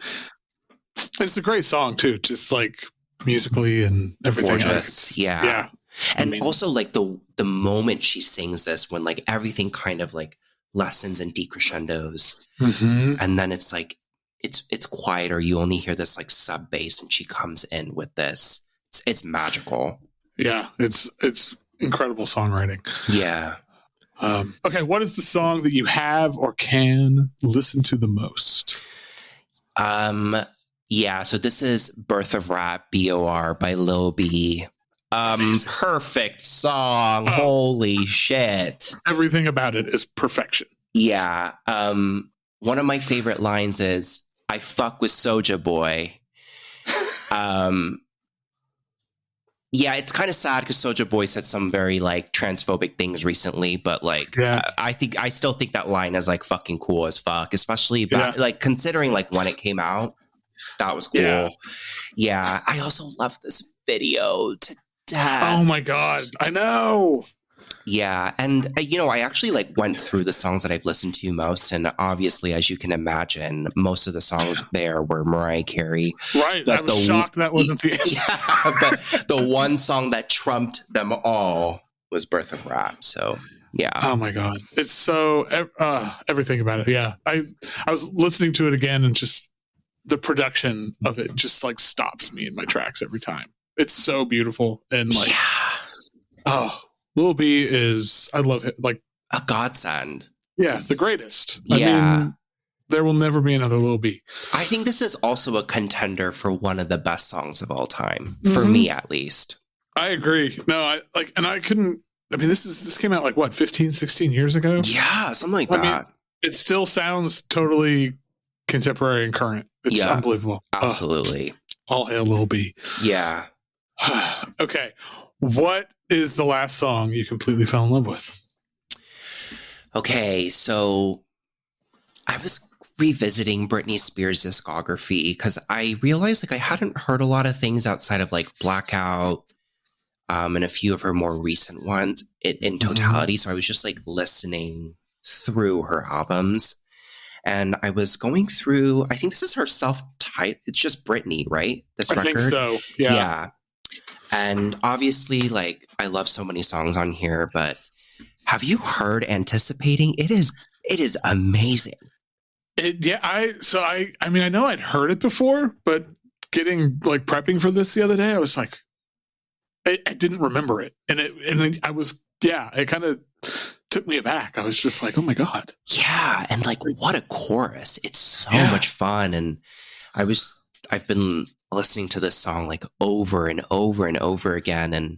It's a great song too. Just like musically and everything. Gorgeous. Yeah. And also like the moment she sings this, when like everything kind of like lessens and decrescendos, and then it's like, it's quieter. You only hear this like sub bass, and she comes in with this. It's magical. Yeah. It's incredible songwriting. Yeah. Okay. What is the song that you have or can listen to the most? Yeah, so this is Birth of Rap, BOR by Lil B. Perfect song. Holy shit. Everything about it is perfection. Yeah. One of my favorite lines is, I fuck with Soulja Boy. Yeah, it's kind of sad because Soulja Boy said some very like transphobic things recently, but like I still think that line is like fucking cool as fuck, especially like considering like when it came out. That was cool. Yeah. I also love this video to death. Oh my God. I know. Yeah. And, I actually like went through the songs that I've listened to most. And obviously, as you can imagine, most of the songs there were Mariah Carey. Right. But I was shocked that wasn't the answer. Yeah, but the one song that trumped them all was Birth of Rap. So, yeah. Oh my God. It's so, everything about it. Yeah. I was listening to it again, and just the production of it just like stops me in my tracks every time. It's so beautiful. And like, Lil B is, I love it. Like a godsend. Yeah. The greatest. I mean, there will never be another Lil B. I think this is also a contender for one of the best songs of all time, for me at least. I agree. No, this came out like what, 15, 16 years ago? Yeah. Something like that. Mean, it still sounds totally contemporary and current. It's unbelievable. Absolutely. All hail Lil B. Yeah. Okay. What is the last song you completely fell in love with? Okay. So I was revisiting Britney Spears' discography because I realized like I hadn't heard a lot of things outside of like Blackout and a few of her more recent ones in totality. So I was just like listening through her albums. And I was going through, I think this is her self-titled, it's just Britney, right? This record? I think so, yeah. And obviously, like, I love so many songs on here, but have you heard Anticipating? It is amazing. I mean, I know I'd heard it before, but like prepping for this the other day, I was like, I didn't remember it. And it kind of took me aback. I was just like, oh my God. Yeah. And like, what a chorus. It's so much fun. And I've been listening to this song like over and over and over again. And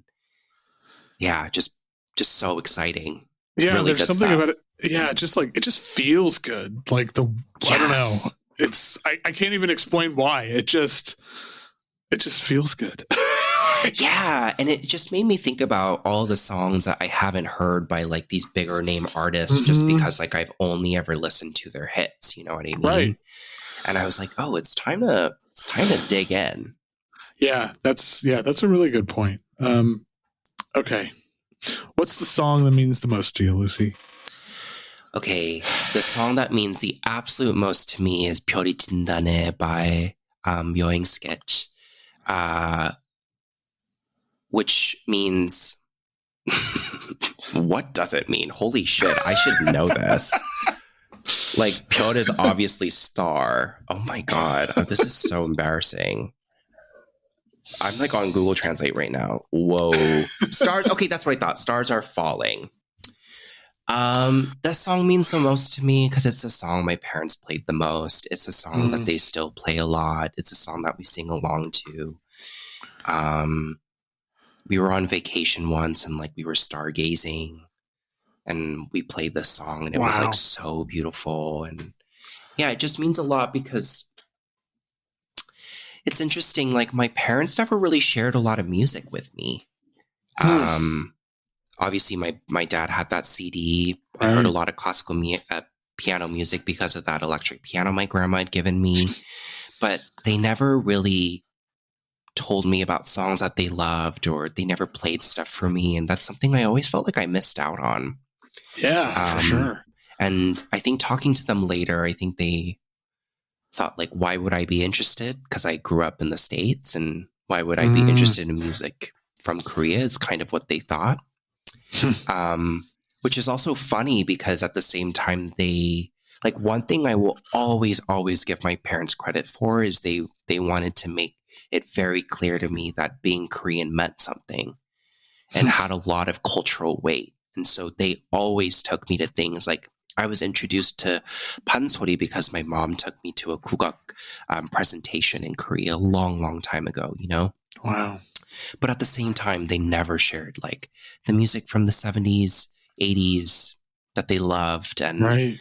yeah, just so exciting. Yeah. Really, there's something about it. Yeah. Just like, it just feels good. Like I don't know. I can't even explain why. It just feels good. Yeah, and it just made me think about all the songs that I haven't heard by like these bigger name artists, just because like I've only ever listened to their hits. You know what I mean? Right. And I was like, oh, it's time to dig in. Yeah, that's a really good point. Okay, what's the song that means the most to you, Lucy? Okay, the song that means the absolute most to me is 별이 진다네 by YEOCH, which means what does it mean? Holy shit, I should know this. Like, 별 is obviously star. Oh my god, this is so embarrassing. I'm like on Google Translate right now. Whoa. Stars, okay, that's what I thought. Stars are falling. That song means the most to me because it's a song my parents played the most. It's a song that they still play a lot. It's a song that we sing along to. We were on vacation once and like we were stargazing and we played this song and it was like so beautiful. And yeah, it just means a lot because it's interesting. Like my parents never really shared a lot of music with me. Obviously, my dad had that CD. I heard a lot of classical piano music because of that electric piano my grandma had given me. But they never really told me about songs that they loved, or they never played stuff for me. And that's something I always felt like I missed out on. Yeah, for sure. And I think talking to them later, I think they thought, like, why would I be interested? Because I grew up in the States. And why would I be interested in music from Korea is kind of what they thought. Which is also funny because at the same time like one thing I will always give my parents credit for is they wanted to make it very clear to me that being Korean meant something and had a lot of cultural weight. And so they always took me to things like I was introduced to pansori because my mom took me to a kugak presentation in Korea a long time ago, you know? Wow. But at the same time, they never shared like the music from the 70s, 80s that they loved. And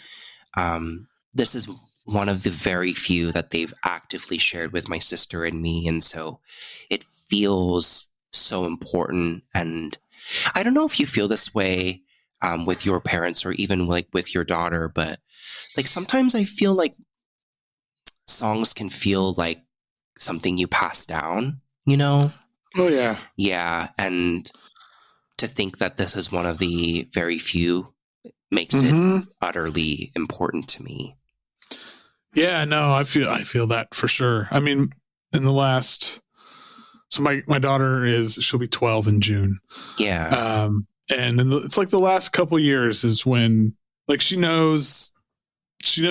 this is one of the very few that they've actively shared with my sister and me. And so it feels so important. And I don't know if you feel this way with your parents or even like with your daughter, but like sometimes I feel like songs can feel like something you pass down, you know? Oh, yeah. Yeah. And to think that this is one of the very few makes it utterly important to me. Yeah, no, I feel that for sure. I mean, in the last, so my daughter she'll be 12 in June. Yeah. And it's like the last couple years is when like she knows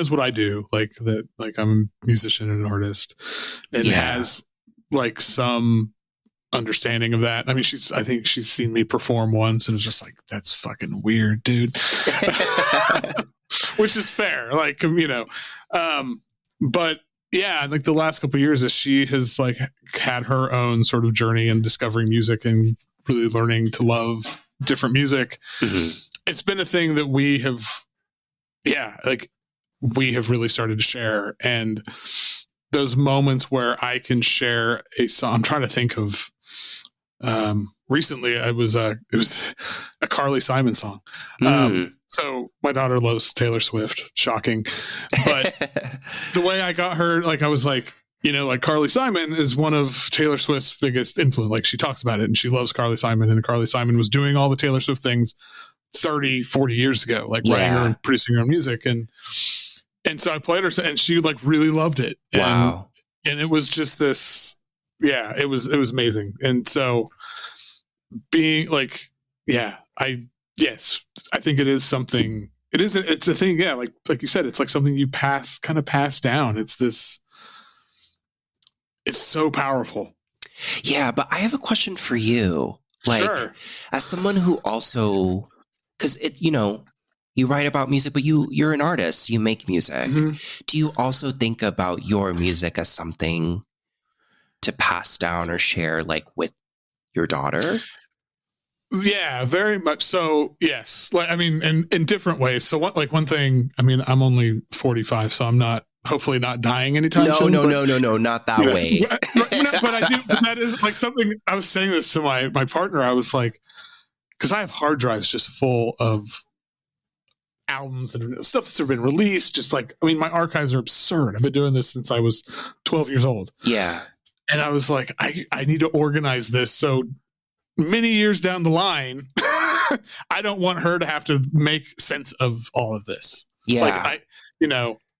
what I do, like that, like I'm a musician and an artist, and has like some understanding of that. I mean, I think she's seen me perform once and it's just like, that's fucking weird, dude. Which is fair, like, you know. But yeah, like the last couple of years as she has like had her own sort of journey in discovering music and really learning to love different music. It's been a thing that we have really started to share. And those moments where I can share a song, I'm trying to think of, recently it was a Carly Simon song. So my daughter loves Taylor Swift, shocking. But the way I got her, like I was like, you know, like Carly Simon is one of Taylor Swift's biggest influence. Like she talks about it and she loves Carly Simon, and Carly Simon was doing all the Taylor Swift things 30, 40 years ago, like writing her and producing her own music. And so I played her and she like really loved it. Wow. And it was just this, it was amazing. And so being like, I think it is something, it's a thing. Yeah. Like you said, it's like something you pass down. It's so powerful. Yeah. But I have a question for you. Like, sure. As someone who also, cause you write about music, but you're an artist, you make music. Do you also think about your music as something to pass down or share like with your daughter? Yeah, very much so. Yes. Like, I mean, in different ways. So one thing, I mean, I'm only 45, so I'm not hopefully not dying anytime No, soon. no, not that way. But I do. But that is like something. I was saying this to my partner. I was like, because I have hard drives just full of albums and stuff that's been released. Just like, I mean, my archives are absurd. I've been doing this since I was 12 years old. Yeah. And I was like, I need to organize this so many years down the line, I don't want her to have to make sense of all of this. Yeah. Like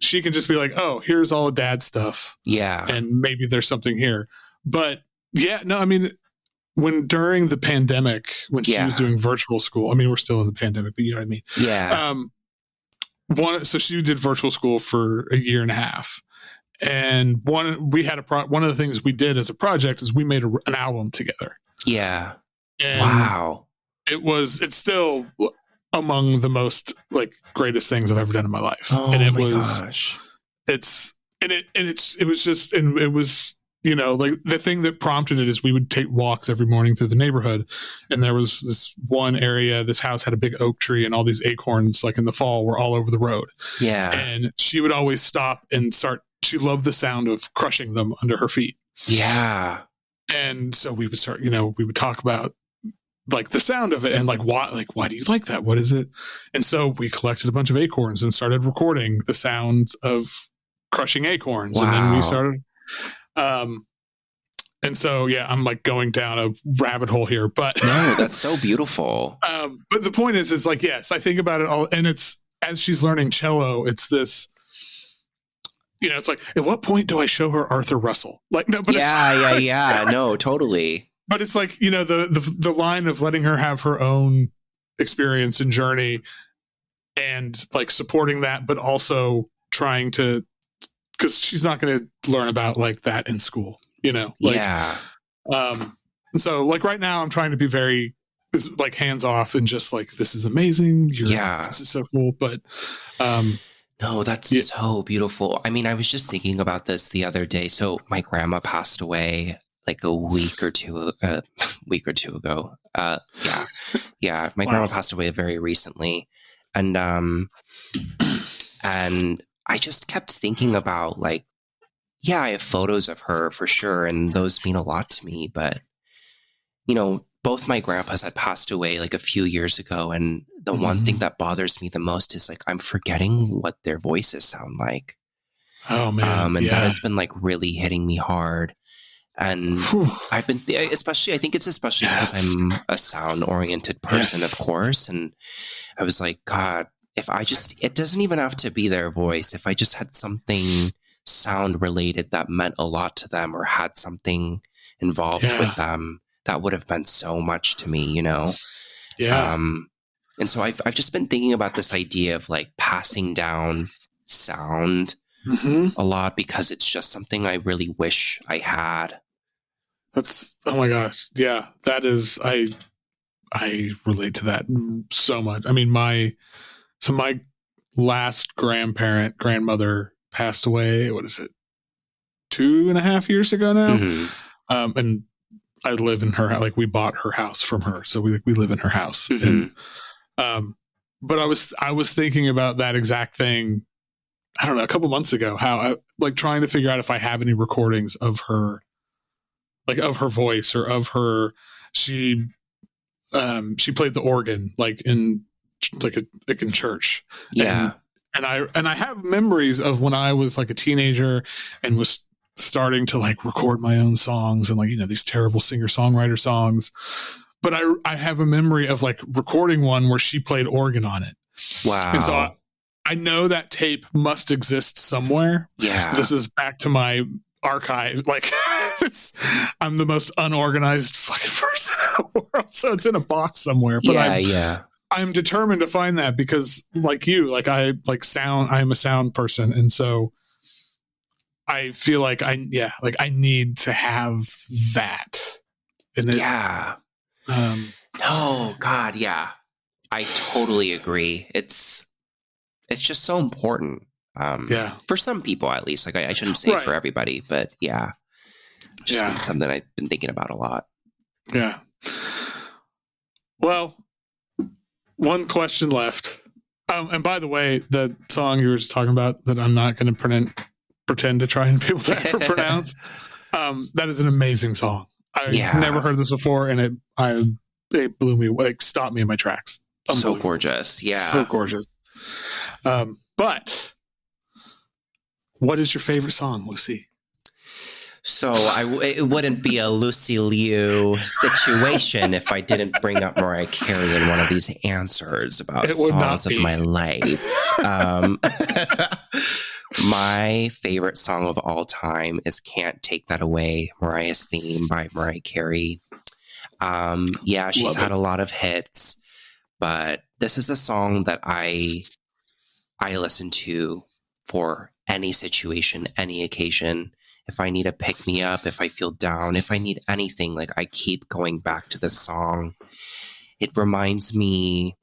she can just be like, oh, here's all dad stuff. Yeah. And maybe there's something here. But yeah, no, I mean, during the pandemic, when she was doing virtual school, I mean, we're still in the pandemic, but you know what I mean? Yeah. So she did virtual school for a year and a half. And one of the things we did as a project is we made an album together. Yeah. And wow. It's still among the most like greatest things I've ever done in my life. Oh and it my was, gosh. It was, like the thing that prompted it is we would take walks every morning through the neighborhood. And there was this one area, this house had a big oak tree and all these acorns, like in the fall, were all over the road. Yeah. And she would always stop and she loved the sound of crushing them under her feet. Yeah. And so we would start, we would talk about like the sound of it and like why do you like that? What is it? And so we collected a bunch of acorns and started recording the sound of crushing acorns. Wow. And then we started, and so, yeah, I'm like going down a rabbit hole here, but no, that's so beautiful. But the point is like, yes, I think about it all. And it's, as she's learning cello, it's this, it's like, at what point do I show her Arthur Russell? Like, no, but yeah. No, totally. But it's like, the line of letting her have her own experience and journey and like supporting that, but also trying to, because she's not going to learn about like that in school, like, yeah. And so like right now I'm trying to be very like hands off and just like, this is amazing. This is so cool. But, no, that's so beautiful. I mean, I was just thinking about this the other day. So my grandma passed away like a week or two ago. Yeah. My grandma passed away very recently. And I just kept thinking about like, I have photos of her for sure. And those mean a lot to me, but both my grandpas had passed away like a few years ago. And the one thing that bothers me the most is like, I'm forgetting what their voices sound like. Oh man. And that has been like really hitting me hard. And I've been, I think it's especially because I'm a sound oriented person, of course. And I was like, God, it doesn't even have to be their voice. If I just had something sound related that meant a lot to them or had something involved with them, that would have meant so much to me, Yeah. And so I've just been thinking about this idea of like passing down sound a lot because it's just something I really wish I had. That's, oh my gosh. Yeah. That is, I relate to that so much. I mean, my last grandmother passed away. What is it? 2.5 years ago now. And I live in her, like we bought her house from her. So we live in her house. And, but I was thinking about that exact thing. I don't know, a couple months ago, how I like trying to figure out if I have any recordings of her, like of her voice or of her, she played the organ like in church. Yeah. And I have memories of when I was like a teenager and was starting to like record my own songs and like, these terrible singer-songwriter songs. But I have a memory of like recording one where she played organ on it. Wow. And so I know that tape must exist somewhere. Yeah. This is back to my archive. Like I'm the most unorganized fucking person in the world. So it's in a box somewhere. But I'm determined to find that because like you, like I like sound, I'm a sound person. And so I feel like I need to have that. And no, God. Yeah. I totally agree. It's just so important. For some people at least, like I shouldn't say for everybody, but just been something I've been thinking about a lot. Yeah. Well, one question left. And by the way, the song you were just talking about that I'm not going to pretend to try and be able to ever pronounce. That is an amazing song. I never heard this before, and it blew me, like stopped me in my tracks. So gorgeous. Yeah. So gorgeous. But what is your favorite song, Lucy? So it wouldn't be a Lucy Liyou situation if I didn't bring up Mariah Carey in one of these answers about songs of my life. My favorite song of all time is Can't Take That Away, Mariah's theme by Mariah Carey. She's had a lot of hits, but this is the song that I listen to for any situation, any occasion. If I need a pick me up, if I feel down, if I need anything, like I keep going back to this song. It reminds me,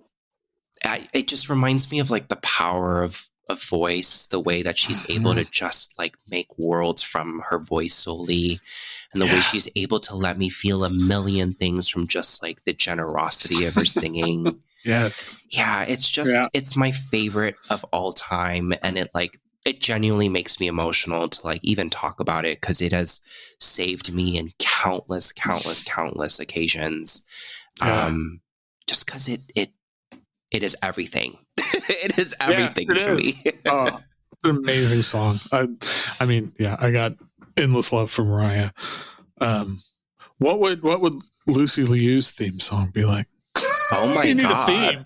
it just reminds me of like the power of voice, the way that she's able to just like make worlds from her voice solely, and the way she's able to let me feel a million things from just like the generosity of her singing. Yes. Yeah, it's just, it's my favorite of all time. And it genuinely makes me emotional to like even talk about it, because it has saved me in countless occasions. Just because it is everything. It is everything to me. It's an amazing song. I mean, I got endless love for Mariah. What would Lucy Liyou's theme song be like? Oh my God. Need a theme.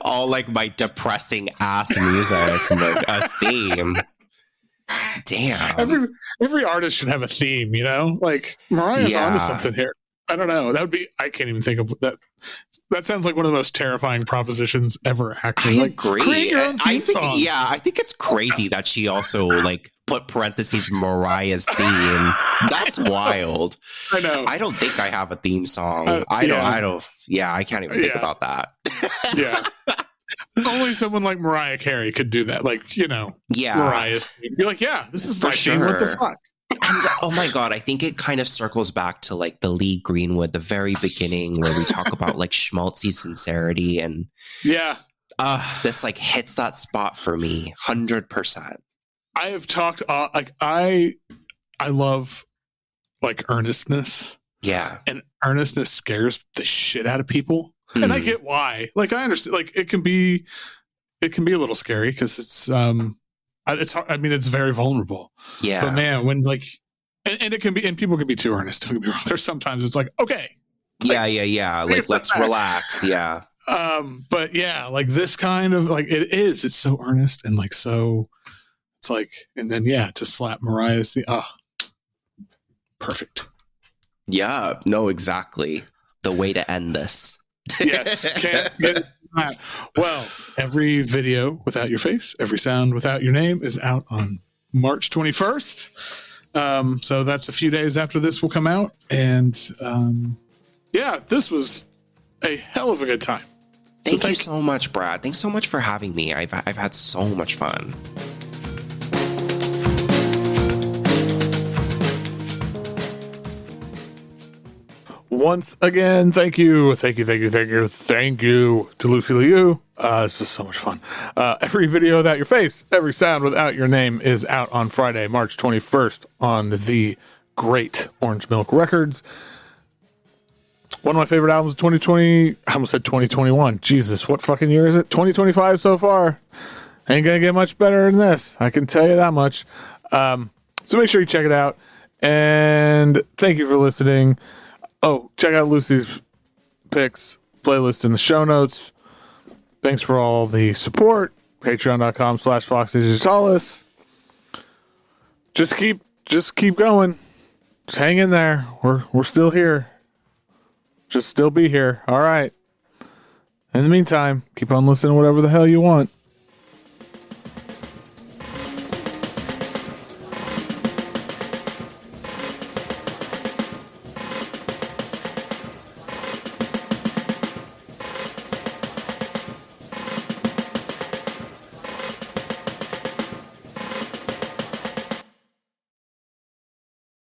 All like my depressing ass music, like a theme. Damn. Every artist should have a theme, you know? Like Mariah's onto something here. I don't know. That would be, I can't even think of that. That sounds like one of the most terrifying propositions ever, actually. I agree. Create your own theme song. Yeah, I think it's crazy that she also like put parentheses Mariah's theme. That's wild. I know. I don't think I have a theme song. I can't even think about that. Yeah. Only someone like Mariah Carey could do that. Like, you know, Mariah's theme. Be like, this is my theme. What the fuck? And oh my God, I think it kind of circles back to like the Lee Greenwood, the very beginning, where we talk about like schmaltzy sincerity, and this like hits that spot for me 100%. I have talked like I love like earnestness. Yeah. And earnestness scares the shit out of people. And I get why. Like I understand, like it can be a little scary because it's hard. I mean, it's very vulnerable. Yeah. But man, when like, and it can be, and people can be too earnest. Don't get me wrong. There's sometimes it's like, okay. Yeah. Like, let's relax. Yeah. But yeah, like this kind of like, it's so earnest and like, so it's like, and then, to slap Mariah's perfect. Yeah. No, exactly. The way to end this. Yes. Can't get that. Well, every video without your face, every sound without your name is out on March 21st. So that's a few days after this will come out. And this was a hell of a good time. Thank you so much, Brad. Thanks so much for having me. I've had so much fun. Once again, thank you to Lucy Liyou. This is so much fun. Every video without your face, every sound without your name is out on Friday, March 21st on the great Orange Milk Records. One of my favorite albums of 2020. I almost said 2021. Jesus, what fucking year is it? 2025 so far. Ain't gonna get much better than this. I can tell you that much. So make sure you check it out. And thank you for listening. Oh, check out Lucy's picks playlist in the show notes. Thanks for all the support. Patreon.com/Foxy Digitalis. Just keep going. Just hang in there. We're still here. Just still be here. All right. In the meantime, keep on listening to whatever the hell you want.